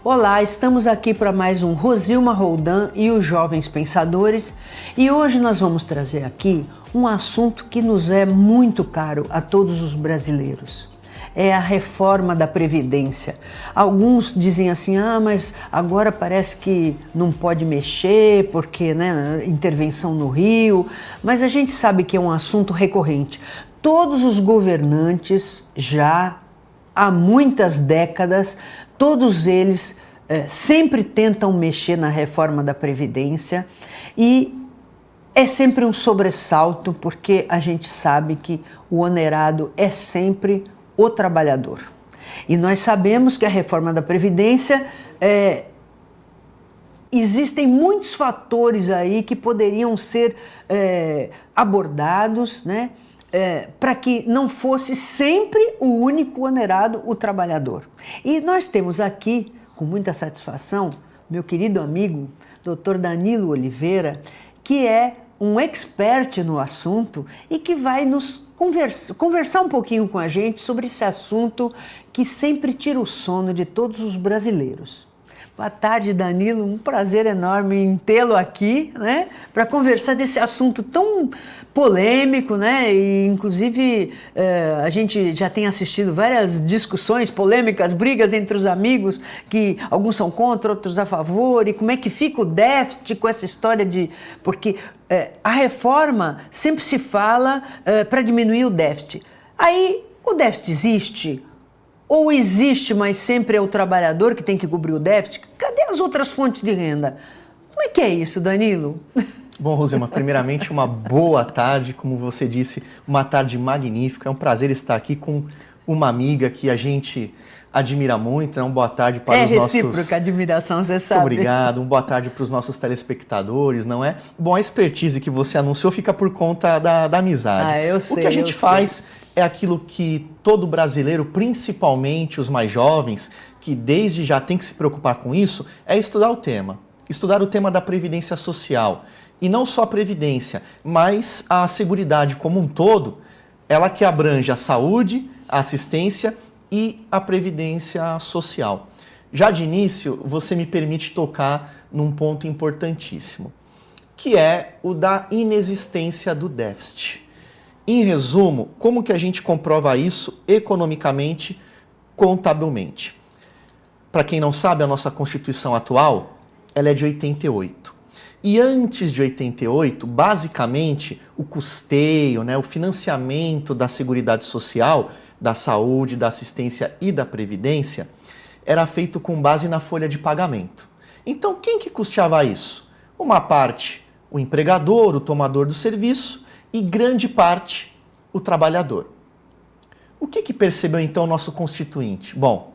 Olá, estamos aqui para mais um Rosilma Roldan e os Jovens Pensadores e hoje nós vamos trazer aqui um assunto que nos é muito caro a todos os brasileiros. É a reforma da Previdência. Alguns dizem assim, mas agora parece que não pode mexer porque, intervenção no Rio, mas a gente sabe que é um assunto recorrente. Todos os governantes já há muitas décadas, todos eles sempre tentam mexer na reforma da Previdência e é sempre um sobressalto porque a gente sabe que o onerado é sempre o trabalhador. E nós sabemos que a reforma da Previdência, existem muitos fatores aí que poderiam ser abordados, para que não fosse sempre o único onerado, o trabalhador. E nós temos aqui, com muita satisfação, meu querido amigo, Dr. Danilo Oliveira, que é um expert no assunto e que vai nos conversar um pouquinho com a gente sobre esse assunto que sempre tira o sono de todos os brasileiros. Boa tarde, Danilo, um prazer enorme em tê-lo aqui, para conversar desse assunto tão polêmico, e inclusive a gente já tem assistido várias discussões polêmicas, brigas entre os amigos, que alguns são contra, outros a favor, e como é que fica o déficit com essa história de... Porque a reforma sempre se fala para diminuir o déficit. Aí o déficit existe? Ou existe, mas sempre é o trabalhador que tem que cobrir o déficit? Cadê as outras fontes de renda? Como é que é isso, Danilo? Bom, Rosilma, primeiramente uma boa tarde, como você disse, uma tarde magnífica. É um prazer estar aqui com uma amiga que a gente admira muito. Uma boa tarde para os nossos... É recíproca a admiração, você sabe. Muito obrigado. Uma boa tarde para os nossos telespectadores, não é? Bom, a expertise que você anunciou fica por conta da amizade. Eu sei, o que a gente faz é aquilo que todo brasileiro, principalmente os mais jovens, que desde já tem que se preocupar com isso, é estudar o tema. Estudar o tema da Previdência Social. E não só a Previdência, mas a Seguridade como um todo, ela que abrange a saúde, a assistência e a Previdência Social. Já de início, você me permite tocar num ponto importantíssimo, que é o da inexistência do déficit. Em resumo, como que a gente comprova isso economicamente, contabilmente? Para quem não sabe, a nossa Constituição atual, ela é de 88. E antes de 88, basicamente, o custeio, o financiamento da Seguridade Social, da saúde, da assistência e da previdência, era feito com base na folha de pagamento. Então, quem que custeava isso? Uma parte, o empregador, o tomador do serviço, e grande parte, o trabalhador. O que percebeu então o nosso Constituinte? Bom,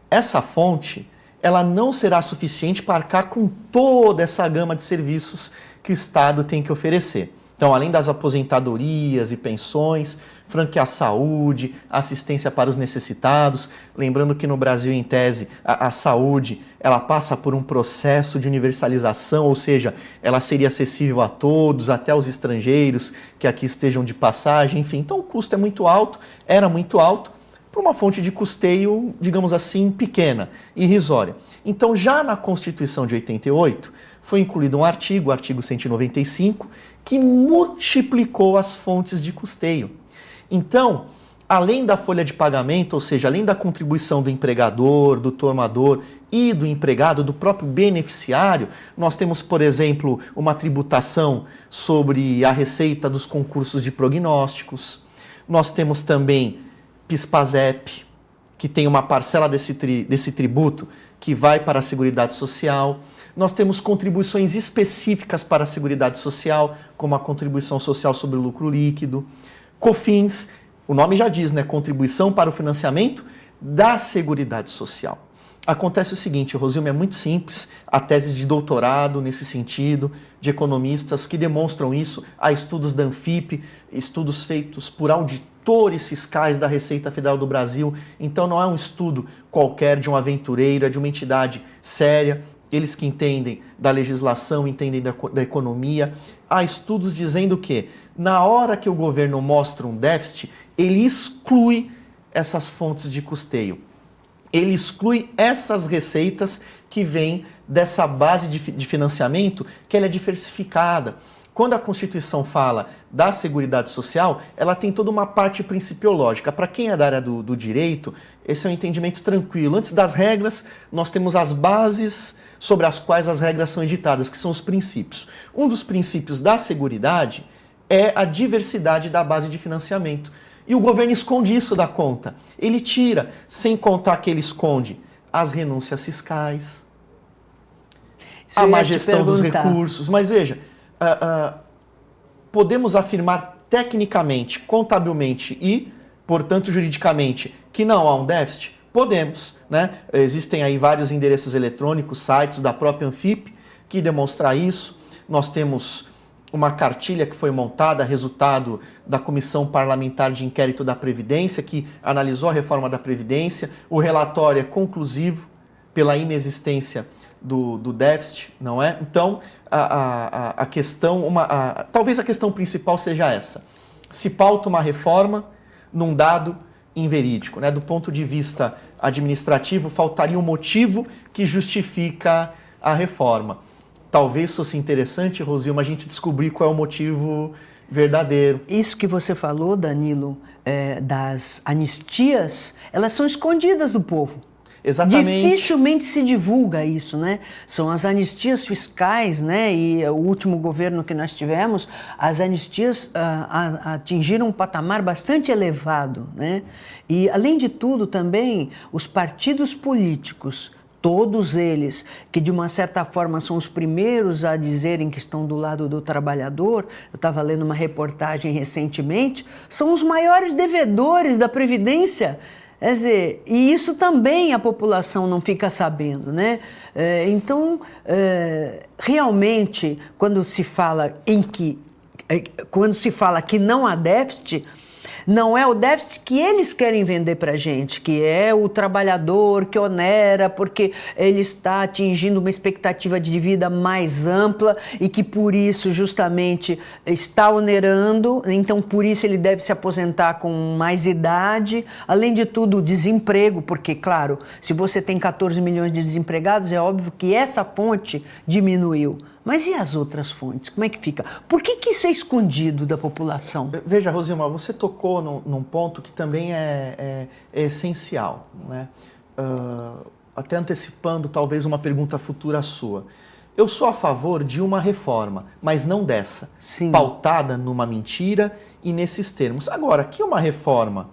essa fonte, ela não será suficiente para arcar com toda essa gama de serviços que o Estado tem que oferecer. Então, além das aposentadorias e pensões, franquear saúde, assistência para os necessitados, lembrando que no Brasil, em tese, a saúde ela passa por um processo de universalização, ou seja, ela seria acessível a todos, até os estrangeiros que aqui estejam de passagem, enfim. Então, o custo é muito alto, era muito alto, para uma fonte de custeio, digamos assim, pequena, irrisória. Então, já na Constituição de 88, foi incluído um artigo, o artigo 195, que multiplicou as fontes de custeio. Então, além da folha de pagamento, ou seja, além da contribuição do empregador, do tomador e do empregado, do próprio beneficiário, nós temos, por exemplo, uma tributação sobre a receita dos concursos de prognósticos. Nós temos também PIS/PASEP, que tem uma parcela desse tributo que vai para a Seguridade Social. Nós temos contribuições específicas para a Seguridade Social, como a contribuição social sobre o lucro líquido. COFINS, o nome já diz, contribuição para o financiamento da Seguridade Social. Acontece o seguinte, Rosilma, é muito simples, há teses de doutorado nesse sentido, de economistas que demonstram isso, há estudos da Anfip, estudos feitos por auditores fiscais da Receita Federal do Brasil, então não é um estudo qualquer de um aventureiro, é de uma entidade séria, eles que entendem da legislação, entendem da economia. Há estudos dizendo que, na hora que o governo mostra um déficit, ele exclui essas fontes de custeio. ele exclui essas receitas que vêm dessa base de financiamento, que ela é diversificada. Quando a Constituição fala da Seguridade Social, ela tem toda uma parte principiológica. Para quem é da área do direito, esse é um entendimento tranquilo. Antes das regras, nós temos as bases sobre as quais as regras são editadas, que são os princípios. Um dos princípios da Seguridade é a diversidade da base de financiamento. E o governo esconde isso da conta. Ele tira, sem contar que ele esconde as renúncias fiscais, a má gestão dos recursos. Mas veja, podemos afirmar tecnicamente, contabilmente e, portanto, juridicamente, que não há um déficit? Podemos, né? Existem aí vários endereços eletrônicos, sites da própria Anfip que demonstram isso. Nós temos uma cartilha que foi montada, resultado da Comissão Parlamentar de Inquérito da Previdência, que analisou a reforma da Previdência. O relatório é conclusivo pela inexistência do déficit, não é? Então, a questão, talvez a questão principal seja essa. Se pauta uma reforma num dado inverídico, né? Do ponto de vista administrativo, faltaria um motivo que justifica a reforma. Talvez fosse interessante, Rosilma, a gente descobrir qual é o motivo verdadeiro. Isso que você falou, Danilo, das anistias, elas são escondidas do povo. Exatamente. Dificilmente se divulga isso, né? São as anistias fiscais, né? E o último governo que nós tivemos, as anistias atingiram um patamar bastante elevado, né? E, além de tudo, também, os partidos políticos, todos eles, que de uma certa forma são os primeiros a dizerem que estão do lado do trabalhador, eu estava lendo uma reportagem recentemente, são os maiores devedores da Previdência. Quer dizer, e isso também a população não fica sabendo, né? Então, realmente, quando se fala que não há déficit, não é o déficit que eles querem vender para a gente, que é o trabalhador que onera porque ele está atingindo uma expectativa de vida mais ampla e que por isso justamente está onerando, então por isso ele deve se aposentar com mais idade. Além de tudo, o desemprego, porque claro, se você tem 14 milhões de desempregados, é óbvio que essa fonte diminuiu. Mas e as outras fontes? Como é que fica? Por que isso é escondido da população? Veja, Rosilma, você tocou num ponto que também é essencial, né? Até antecipando talvez uma pergunta futura sua. Eu sou a favor de uma reforma, mas não dessa, Sim. Pautada numa mentira e nesses termos. Agora, que uma reforma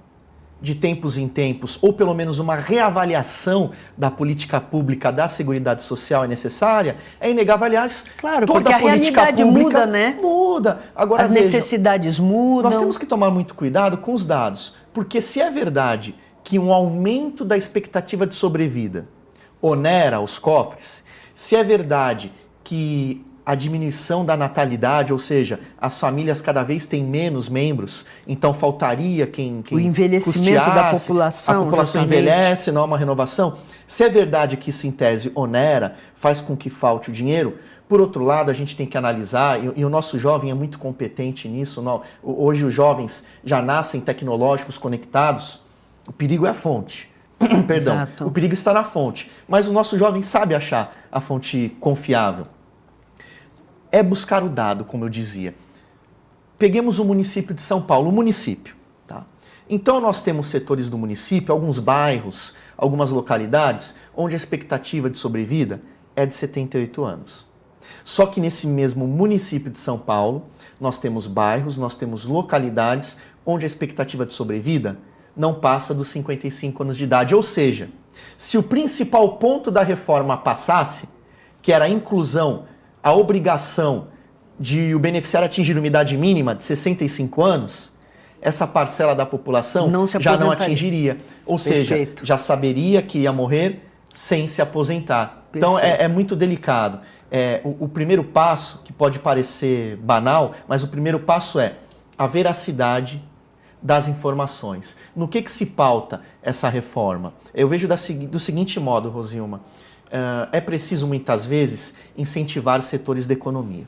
de tempos em tempos, ou pelo menos uma reavaliação da política pública da Seguridade Social é necessária, é inegável. Aliás, claro, toda a política realidade pública muda, né? Muda. Agora, as veja, necessidades mudam. Nós temos que tomar muito cuidado com os dados, porque se é verdade que um aumento da expectativa de sobrevida onera os cofres, se é verdade que a diminuição da natalidade, ou seja, as famílias cada vez têm menos membros, então faltaria quem o envelhecimento da população. A população envelhece, não há uma renovação. Se é verdade que isso, em tese, onera, faz com que falte o dinheiro, por outro lado, a gente tem que analisar, e o nosso jovem é muito competente nisso, hoje os jovens já nascem tecnológicos, conectados, o perigo é a fonte. Perdão, Exato. O perigo está na fonte, mas o nosso jovem sabe achar a fonte confiável. É buscar o dado, como eu dizia. Peguemos o município de São Paulo, o município. Tá? Então nós temos setores do município, alguns bairros, algumas localidades, onde a expectativa de sobrevida é de 78 anos. Só que nesse mesmo município de São Paulo, nós temos bairros, nós temos localidades onde a expectativa de sobrevida não passa dos 55 anos de idade. Ou seja, se o principal ponto da reforma passasse, que era a inclusão, a obrigação de o beneficiário atingir uma idade mínima de 65 anos, essa parcela da população já não atingiria. Ou Perfeito. seja, já saberia que ia morrer sem se aposentar. Perfeito. Então é muito delicado. O primeiro passo, que pode parecer banal, mas o primeiro passo é a veracidade das informações. No que se pauta essa reforma? Eu vejo do seguinte modo, Rosilma. É preciso, muitas vezes, incentivar setores da economia.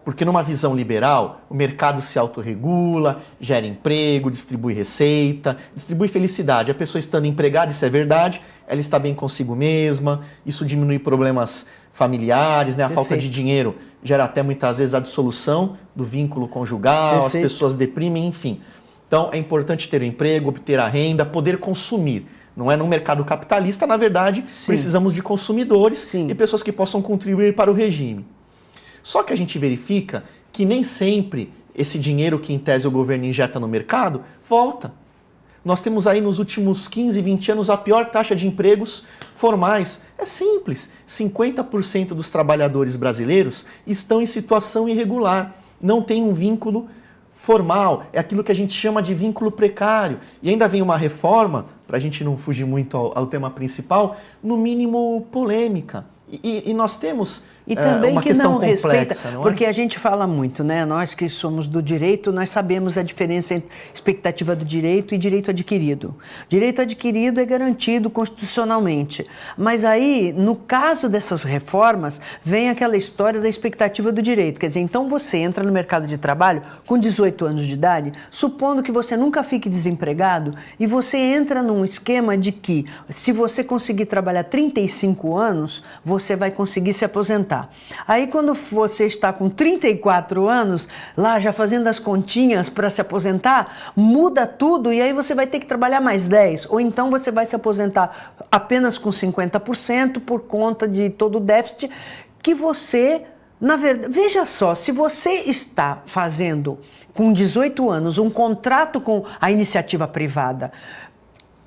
Porque numa visão liberal, o mercado se autorregula, gera emprego, distribui receita, distribui felicidade. A pessoa estando empregada, isso é verdade, ela está bem consigo mesma, isso diminui problemas familiares, né? A falta de dinheiro gera até muitas vezes a dissolução do vínculo conjugal, as pessoas deprimem, enfim. Então é importante ter um emprego, obter a renda, poder consumir. Não é no mercado capitalista, na verdade, precisamos de consumidores e pessoas que possam contribuir para o regime. Só que a gente verifica que nem sempre esse dinheiro que em tese o governo injeta no mercado volta. Nós temos aí nos últimos 15, 20 anos a pior taxa de empregos formais. É simples, 50% dos trabalhadores brasileiros estão em situação irregular, não tem um vínculo formal, é aquilo que a gente chama de vínculo precário. E ainda vem uma reforma, para a gente não fugir muito ao tema principal, no mínimo polêmica. E nós temos também uma que questão não complexa, respeita, não é? Porque a gente fala muito, né? Nós que somos do direito, nós sabemos a diferença entre expectativa do direito e direito adquirido. Direito adquirido é garantido constitucionalmente. Mas aí, no caso dessas reformas, vem aquela história da expectativa do direito. Quer dizer, então você entra no mercado de trabalho com 18 anos de idade, supondo que você nunca fique desempregado, e você entra num esquema de que, se você conseguir trabalhar 35 anos, você vai conseguir se aposentar. Aí quando você está com 34 anos, lá já fazendo as continhas para se aposentar, muda tudo e aí você vai ter que trabalhar mais 10, ou então você vai se aposentar apenas com 50% por conta de todo o déficit que você, na verdade, veja só, se você está fazendo com 18 anos um contrato com a iniciativa privada,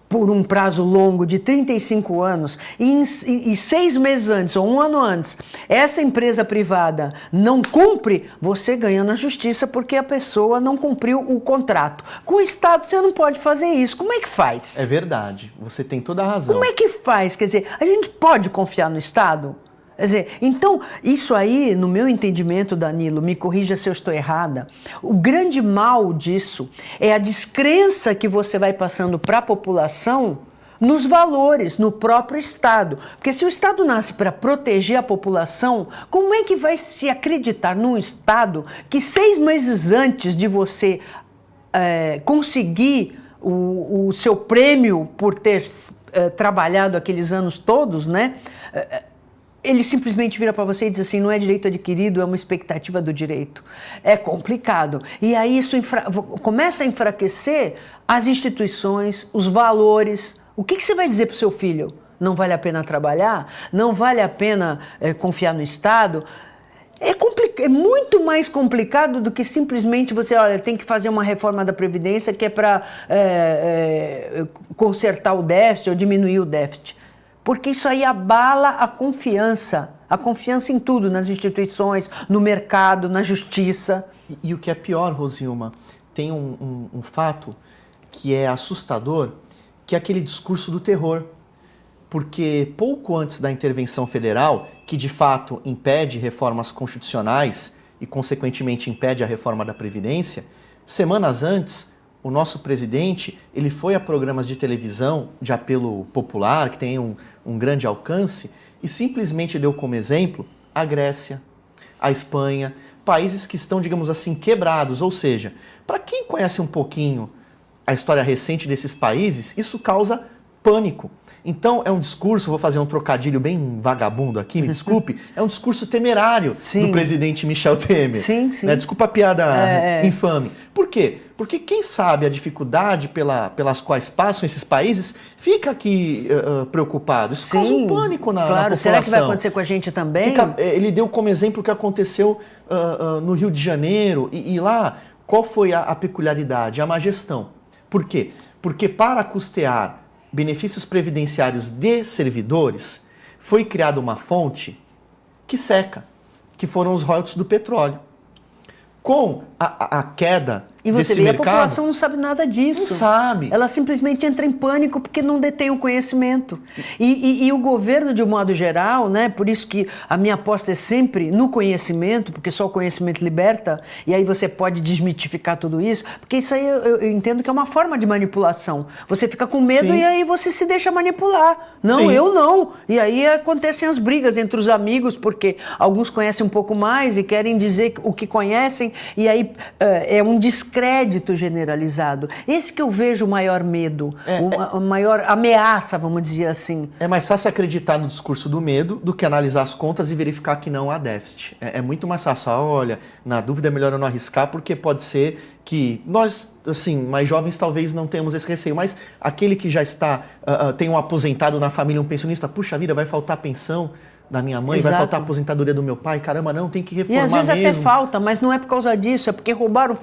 por um prazo longo de 35 anos e 6 meses antes ou um ano antes, essa empresa privada não cumpre, você ganha na justiça porque a pessoa não cumpriu o contrato. Com o Estado você não pode fazer isso. Como é que faz? É verdade, você tem toda a razão. Como é que faz? Quer dizer, a gente pode confiar no Estado? Quer dizer, então, isso aí, no meu entendimento, Danilo, me corrija se eu estou errada, o grande mal disso é a descrença que você vai passando para a população nos valores, no próprio Estado. Porque se o Estado nasce para proteger a população, como é que vai se acreditar num Estado que 6 meses antes de você conseguir o seu prêmio por ter trabalhado aqueles anos todos, né? Ele simplesmente vira para você e diz assim, não é direito adquirido, é uma expectativa do direito. É complicado. E aí isso começa a enfraquecer as instituições, os valores. O que você vai dizer para o seu filho? Não vale a pena trabalhar? Não vale a pena confiar no Estado? É muito mais complicado do que simplesmente você, olha, tem que fazer uma reforma da Previdência que é para consertar o déficit ou diminuir o déficit. Porque isso aí abala a confiança em tudo, nas instituições, no mercado, na justiça. E o que é pior, Rosilma, tem um fato que é assustador, que é aquele discurso do terror. Porque pouco antes da intervenção federal, que de fato impede reformas constitucionais e, consequentemente, impede a reforma da Previdência, semanas antes, o nosso presidente, ele foi a programas de televisão de apelo popular, que tem um grande alcance, e simplesmente deu como exemplo a Grécia, a Espanha, países que estão, digamos assim, quebrados. Ou seja, para quem conhece um pouquinho a história recente desses países, isso causa pânico. Então, é um discurso, vou fazer um trocadilho bem vagabundo aqui, me desculpe, é um discurso temerário do presidente Michel Temer. Sim. Né? Desculpa a piada infame. Por quê? Porque quem sabe a dificuldade pelas quais passam esses países fica aqui preocupado. Isso causa um pânico na população. Será que vai acontecer com a gente também? Ele deu como exemplo o que aconteceu no Rio de Janeiro. E lá, qual foi a peculiaridade? A má gestão. Por quê? Porque para custear benefícios previdenciários de servidores, foi criada uma fonte que seca, que foram os royalties do petróleo. Com a queda E você vê, a população não sabe nada disso. Não sabe. Ela simplesmente entra em pânico porque não detém o conhecimento. E o governo, de um modo geral, né, por isso que a minha aposta é sempre no conhecimento, porque só o conhecimento liberta, e aí você pode desmitificar tudo isso, porque isso aí eu entendo que é uma forma de manipulação. Você fica com medo e aí você se deixa manipular. Não, eu não. E aí acontecem as brigas entre os amigos, porque alguns conhecem um pouco mais e querem dizer o que conhecem, e aí é um descrédito generalizado. Esse que eu vejo o maior medo, a maior ameaça, vamos dizer assim. É mais fácil acreditar no discurso do medo do que analisar as contas e verificar que não há déficit. É muito mais fácil. Olha, na dúvida é melhor eu não arriscar, porque pode ser que nós, assim, mais jovens talvez não tenhamos esse receio, mas aquele que já está, tem um aposentado na família, um pensionista, puxa vida, vai faltar pensão da minha mãe, vai faltar a aposentadoria do meu pai, caramba, não, tem que reformar mesmo. E às vezes até falta, mas não é por causa disso, é porque roubaram,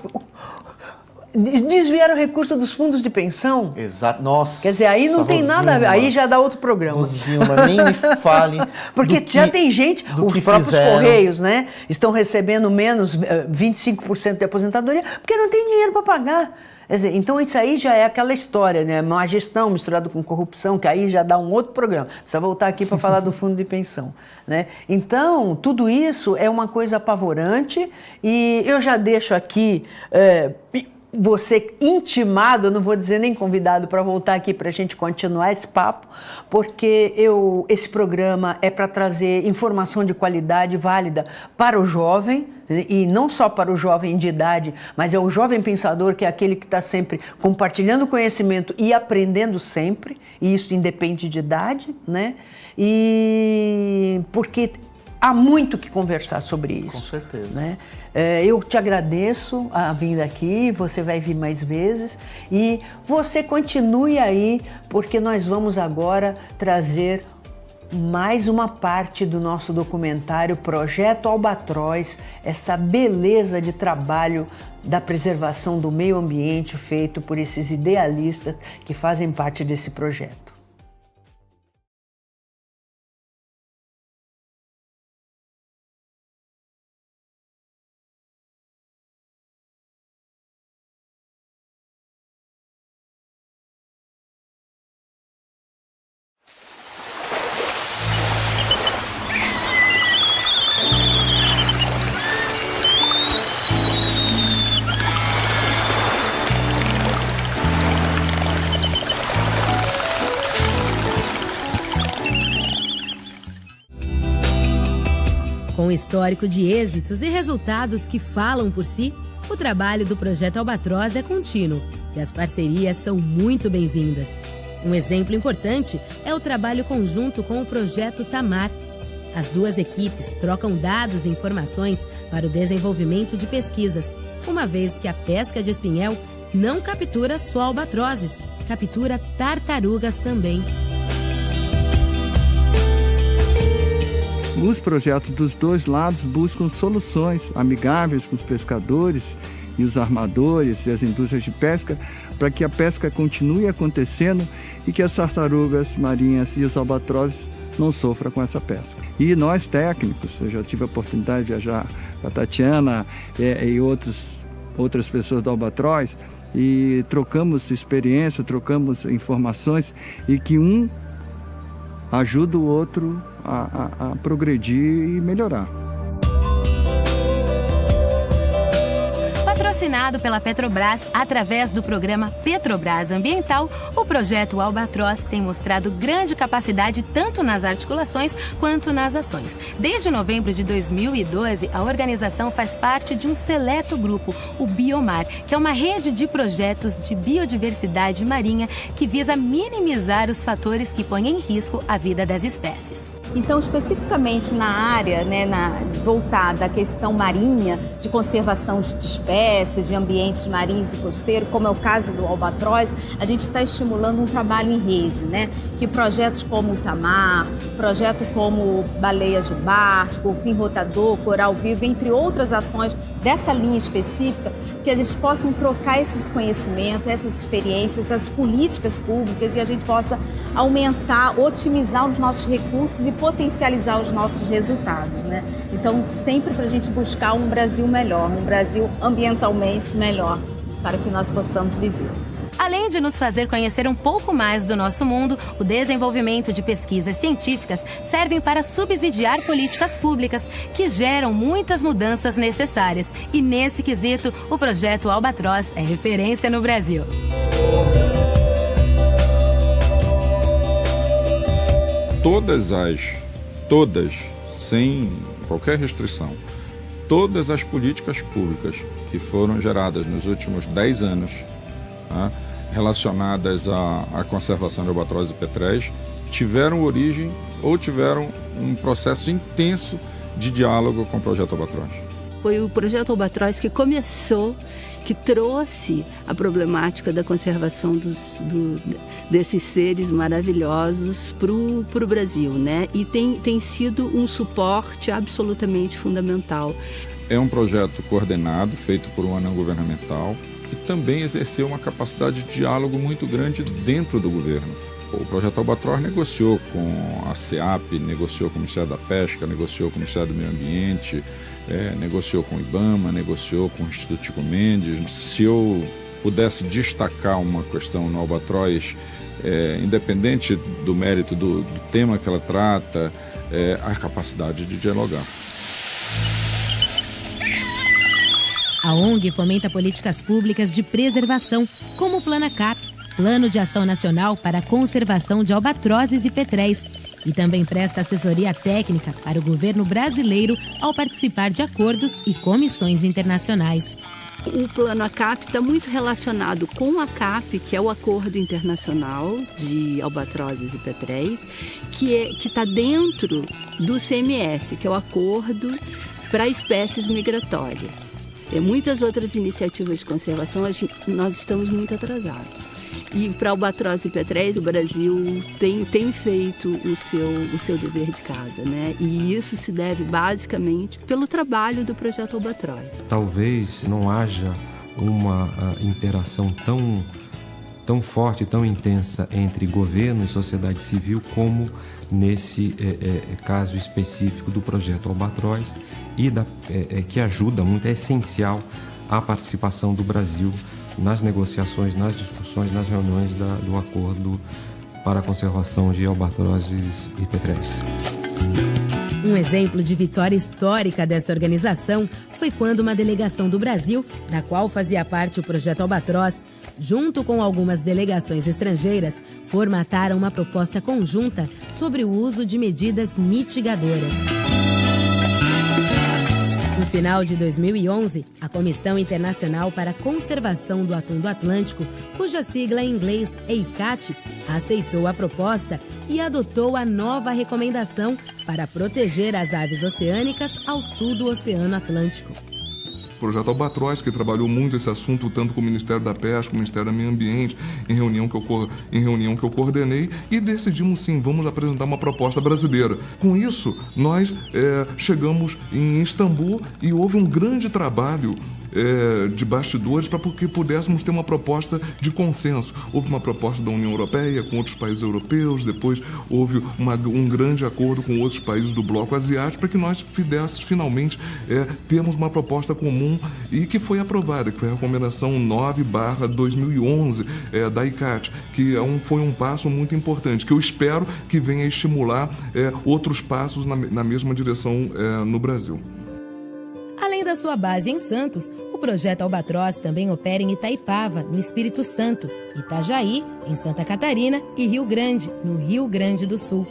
desviaram o recurso dos fundos de pensão. Exato, nossa. Quer dizer, aí não tem nada a ver, aí já dá outro programa. Rosilma, nem me fale. Porque já tem gente, os próprios Correios, né, estão recebendo menos 25% de aposentadoria, porque não tem dinheiro para pagar. Quer dizer, então isso aí já é aquela história, né? Má gestão misturado com corrupção, que aí já dá um outro programa. Precisa voltar aqui para falar do fundo de pensão, né? Então, tudo isso é uma coisa apavorante e eu já deixo aqui você intimado, não vou dizer nem convidado para voltar aqui para a gente continuar esse papo, porque esse programa é para trazer informação de qualidade válida para o jovem, e não só para o jovem de idade, mas é o jovem pensador, que é aquele que está sempre compartilhando conhecimento e aprendendo sempre, e isso independe de idade, né? E porque há muito que conversar sobre isso. Com certeza. Né? Eu te agradeço a vinda aqui, você vai vir mais vezes e você continue aí, porque nós vamos agora trazer mais uma parte do nosso documentário Projeto Albatroz, essa beleza de trabalho da preservação do meio ambiente feito por esses idealistas que fazem parte desse projeto. Com um histórico de êxitos e resultados que falam por si, o trabalho do Projeto Albatroz é contínuo e as parcerias são muito bem-vindas. Um exemplo importante é o trabalho conjunto com o Projeto Tamar. As duas equipes trocam dados e informações para o desenvolvimento de pesquisas, uma vez que a pesca de espinhel não captura só albatrozes, captura tartarugas também. Os projetos dos dois lados buscam soluções amigáveis com os pescadores e os armadores e as indústrias de pesca para que a pesca continue acontecendo e que as tartarugas marinhas e os albatrozes não sofram com essa pesca. E nós técnicos, eu já tive a oportunidade de viajar com a Tatiana e outras pessoas do Albatroz e trocamos experiência, trocamos informações e que um ajuda o outro a progredir e melhorar. Patrocinado pela Petrobras através do programa Petrobras Ambiental, o projeto Albatroz tem mostrado grande capacidade tanto nas articulações quanto nas ações. Desde novembro de 2012, a organização faz parte de um seleto grupo, o Biomar, que é uma rede de projetos de biodiversidade marinha que visa minimizar os fatores que põem em risco a vida das espécies. Então, especificamente na área, voltada à questão marinha, de conservação de espécies, de ambientes marinhos e costeiros, como é o caso do Albatroz, a gente está estimulando um trabalho em rede, que projetos como o Tamar, projetos como Baleias do Bártico, o Fim Rotador, Coral Vivo, entre outras ações dessa linha específica, que a gente possa trocar esses conhecimentos, essas experiências, essas políticas públicas e a gente possa aumentar, otimizar os nossos recursos e potencializar os nossos resultados, Então, sempre para a gente buscar um Brasil melhor, um Brasil ambientalmente melhor. para que nós possamos viver. Além de nos fazer conhecer um pouco mais do nosso mundo, o desenvolvimento de pesquisas científicas servem para subsidiar políticas públicas que geram muitas mudanças necessárias. E nesse quesito, o projeto Albatroz é referência no Brasil. Todas, sem qualquer restrição, todas as políticas públicas que foram geradas nos últimos 10 anos, relacionadas à conservação de albatroz e petréis, tiveram origem ou tiveram um processo intenso de diálogo com o Projeto Albatroz. Foi o Projeto Albatroz que começou, que trouxe a problemática da conservação desses seres maravilhosos para o Brasil, né? E tem sido um suporte absolutamente fundamental. É um projeto coordenado, feito por uma não governamental, que também exerceu uma capacidade de diálogo muito grande dentro do governo. O Projeto Albatroz negociou com a SEAP, negociou com o Ministério da Pesca, negociou com o Ministério do Meio Ambiente, negociou com o IBAMA, negociou com o Instituto Chico Mendes. Se eu pudesse destacar uma questão no Albatroz, independente do mérito do tema que ela trata, a capacidade de dialogar. A ONG fomenta políticas públicas de preservação, como o PLANACAP, Plano de Ação Nacional para a Conservação de Albatrozes e Petréis, e também presta assessoria técnica para o governo brasileiro ao participar de acordos e comissões internacionais. O Plano ACAP está muito relacionado com a CAP, que é o Acordo Internacional de Albatrozes e Petréis, que está dentro do CMS, que é o Acordo para Espécies Migratórias. Tem muitas outras iniciativas de conservação, nós estamos muito atrasados. E para albatroz e petréis, o Brasil tem feito o seu dever de casa, né? E isso se deve basicamente pelo trabalho do Projeto Albatroz. Talvez não haja uma interação tão forte, tão intensa entre governo e sociedade civil como nesse caso específico do Projeto Albatroz e que ajuda muito, é essencial a participação do Brasil nas negociações, nas discussões, nas reuniões do Acordo para a Conservação de Albatrozes e Petréis. Um exemplo de vitória histórica desta organização foi quando uma delegação do Brasil, da qual fazia parte o Projeto Albatroz, junto com algumas delegações estrangeiras, formataram uma proposta conjunta sobre o uso de medidas mitigadoras. No final de 2011, a Comissão Internacional para a Conservação do Atum do Atlântico, cuja sigla em inglês é ICCAT, aceitou a proposta e adotou a nova recomendação para proteger as aves oceânicas ao sul do Oceano Atlântico. O Projeto Albatroz, que trabalhou muito esse assunto, tanto com o Ministério da Pesca, com o Ministério do Meio Ambiente, em reunião que eu coordenei, e decidimos sim, vamos apresentar uma proposta brasileira. Com isso, nós chegamos em Istambul e houve um grande trabalho de bastidores para que pudéssemos ter uma proposta de consenso. Houve uma proposta da União Europeia com outros países europeus, depois houve um grande acordo com outros países do bloco asiático para que nós pudéssemos finalmente termos uma proposta comum e que foi aprovada, que foi a recomendação 9/2011 da ICCAT, que foi um passo muito importante, que eu espero que venha estimular outros passos na mesma direção no Brasil. Além da sua base em Santos, o Projeto Albatroz também opera em Itaipava, no Espírito Santo, Itajaí, em Santa Catarina e Rio Grande, no Rio Grande do Sul.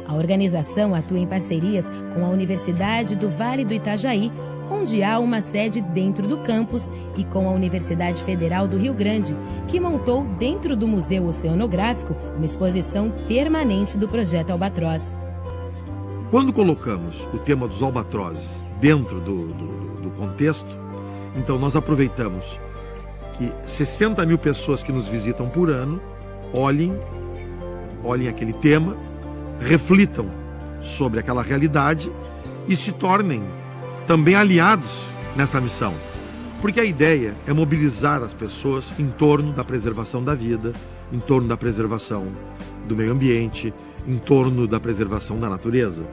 A organização atua em parcerias com a Universidade do Vale do Itajaí, onde há uma sede dentro do campus, e com a Universidade Federal do Rio Grande, que montou dentro do Museu Oceanográfico uma exposição permanente do Projeto Albatroz. Quando colocamos o tema dos albatrozes dentro do contexto, então nós aproveitamos que 60 mil pessoas que nos visitam por ano olhem aquele tema, reflitam sobre aquela realidade e se tornem também aliados nessa missão. Porque a ideia é mobilizar as pessoas em torno da preservação da vida, em torno da preservação do meio ambiente, em torno da preservação da natureza,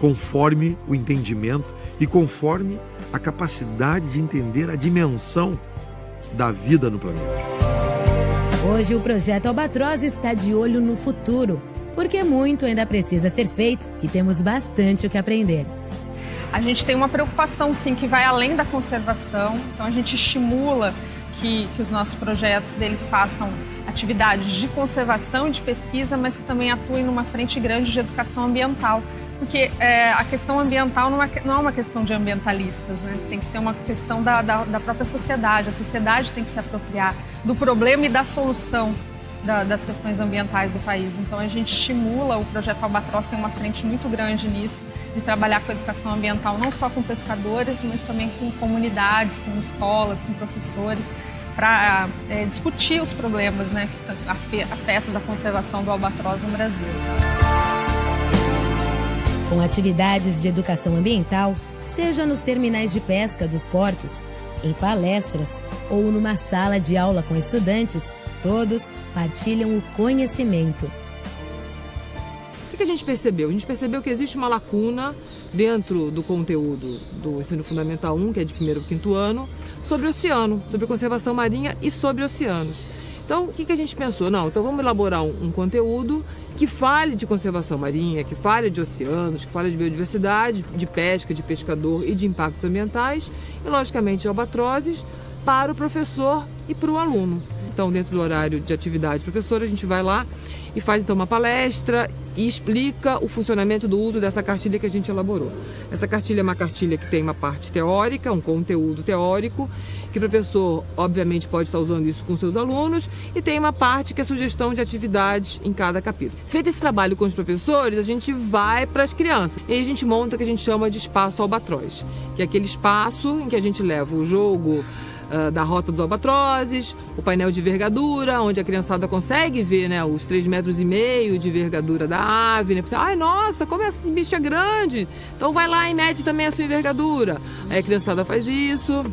conforme o entendimento e conforme a capacidade de entender a dimensão da vida no planeta. Hoje o Projeto Albatroz está de olho no futuro, porque muito ainda precisa ser feito e temos bastante o que aprender. A gente tem uma preocupação, sim, que vai além da conservação, então a gente estimula que os nossos projetos eles façam atividades de conservação e de pesquisa, mas que também atuem numa frente grande de educação ambiental. Porque a questão ambiental não é uma questão de ambientalistas, né? Tem que ser uma questão da própria sociedade. A sociedade tem que se apropriar do problema e da solução das questões ambientais do país. Então a gente estimula, o Projeto Albatroz tem uma frente muito grande nisso, de trabalhar com a educação ambiental, não só com pescadores, mas também com comunidades, com escolas, com professores, para discutir os problemas, né, afetos à conservação do albatroz no Brasil. Com atividades de educação ambiental, seja nos terminais de pesca dos portos, em palestras ou numa sala de aula com estudantes, todos partilham o conhecimento. O que a gente percebeu? A gente percebeu que existe uma lacuna dentro do conteúdo do Ensino Fundamental 1, que é de 1º ao 5º ano, sobre o oceano, sobre conservação marinha e sobre oceanos. Então, o que a gente pensou? Não, então vamos elaborar um conteúdo que fale de conservação marinha, que fale de oceanos, que fale de biodiversidade, de pesca, de pescador e de impactos ambientais e, logicamente, de albatrozes para o professor e para o aluno. Então, dentro do horário de atividade professora, a gente vai lá e faz então uma palestra e explica o funcionamento do uso dessa cartilha que a gente elaborou. Essa cartilha é uma cartilha que tem uma parte teórica, um conteúdo teórico, que o professor, obviamente, pode estar usando isso com seus alunos, e tem uma parte que é sugestão de atividades em cada capítulo. Feito esse trabalho com os professores, a gente vai para as crianças. E aí a gente monta o que a gente chama de espaço albatroz, que é aquele espaço em que a gente leva o jogo da Rota dos Albatrozes, o painel de envergadura, onde a criançada consegue ver, né, os 3,5 metros de envergadura da ave, né? Ai, nossa, como esse bicho é grande! Então vai lá e mede também a sua envergadura. Aí a criançada faz isso.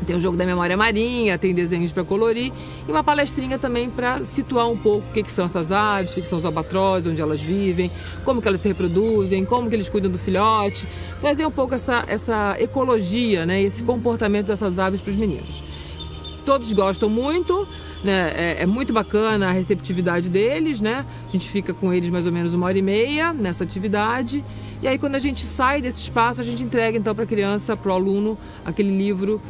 Tem o jogo da memória marinha, tem desenhos para colorir e uma palestrinha também para situar um pouco o que são essas aves, o que são os albatrozes, onde elas vivem, como que elas se reproduzem, como que eles cuidam do filhote, trazer um pouco essa ecologia, né, esse comportamento dessas aves para os meninos. Todos gostam muito, né, é muito bacana a receptividade deles, né, a gente fica com eles mais ou menos 1h30 nessa atividade. E aí, quando a gente sai desse espaço, a gente entrega então para a criança, para o aluno, aquele livro,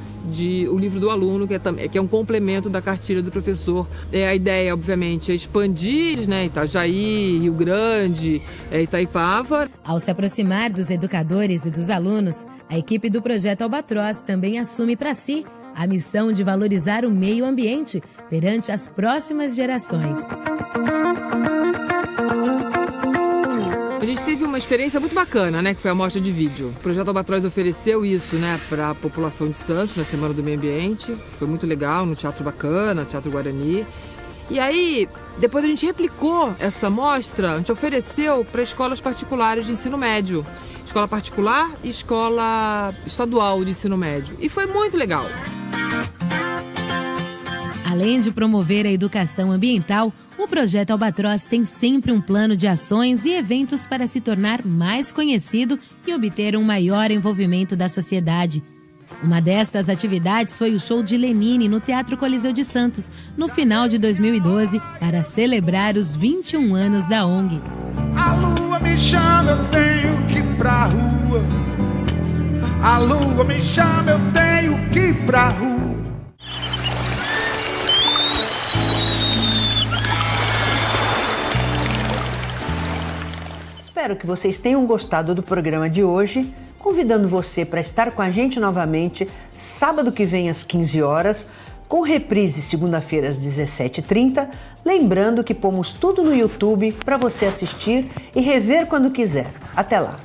o livro do aluno, que é um complemento da cartilha do professor. A ideia, obviamente, é expandir, né, Itajaí, Rio Grande, Itaipava. Ao se aproximar dos educadores e dos alunos, a equipe do Projeto Albatroz também assume para si a missão de valorizar o meio ambiente perante as próximas gerações. A gente teve uma experiência muito bacana, né, que foi a mostra de vídeo. O Projeto Albatroz ofereceu isso, né, para a população de Santos, na Semana do Meio Ambiente. Foi muito legal, no Teatro Bacana, Teatro Guarani. E aí, depois a gente replicou essa mostra, a gente ofereceu para escolas particulares de ensino médio. Escola particular e escola estadual de ensino médio. E foi muito legal. Além de promover a educação ambiental, o Projeto Albatroz tem sempre um plano de ações e eventos para se tornar mais conhecido e obter um maior envolvimento da sociedade. Uma destas atividades foi o show de Lenine no Teatro Coliseu de Santos, no final de 2012, para celebrar os 21 anos da ONG. A lua me chama, eu tenho que ir pra rua. A lua me chama, eu tenho que ir pra rua. Espero que vocês tenham gostado do programa de hoje, convidando você para estar com a gente novamente sábado que vem às 15 horas, com reprise segunda-feira às 17h30, lembrando que pomos tudo no YouTube para você assistir e rever quando quiser. Até lá!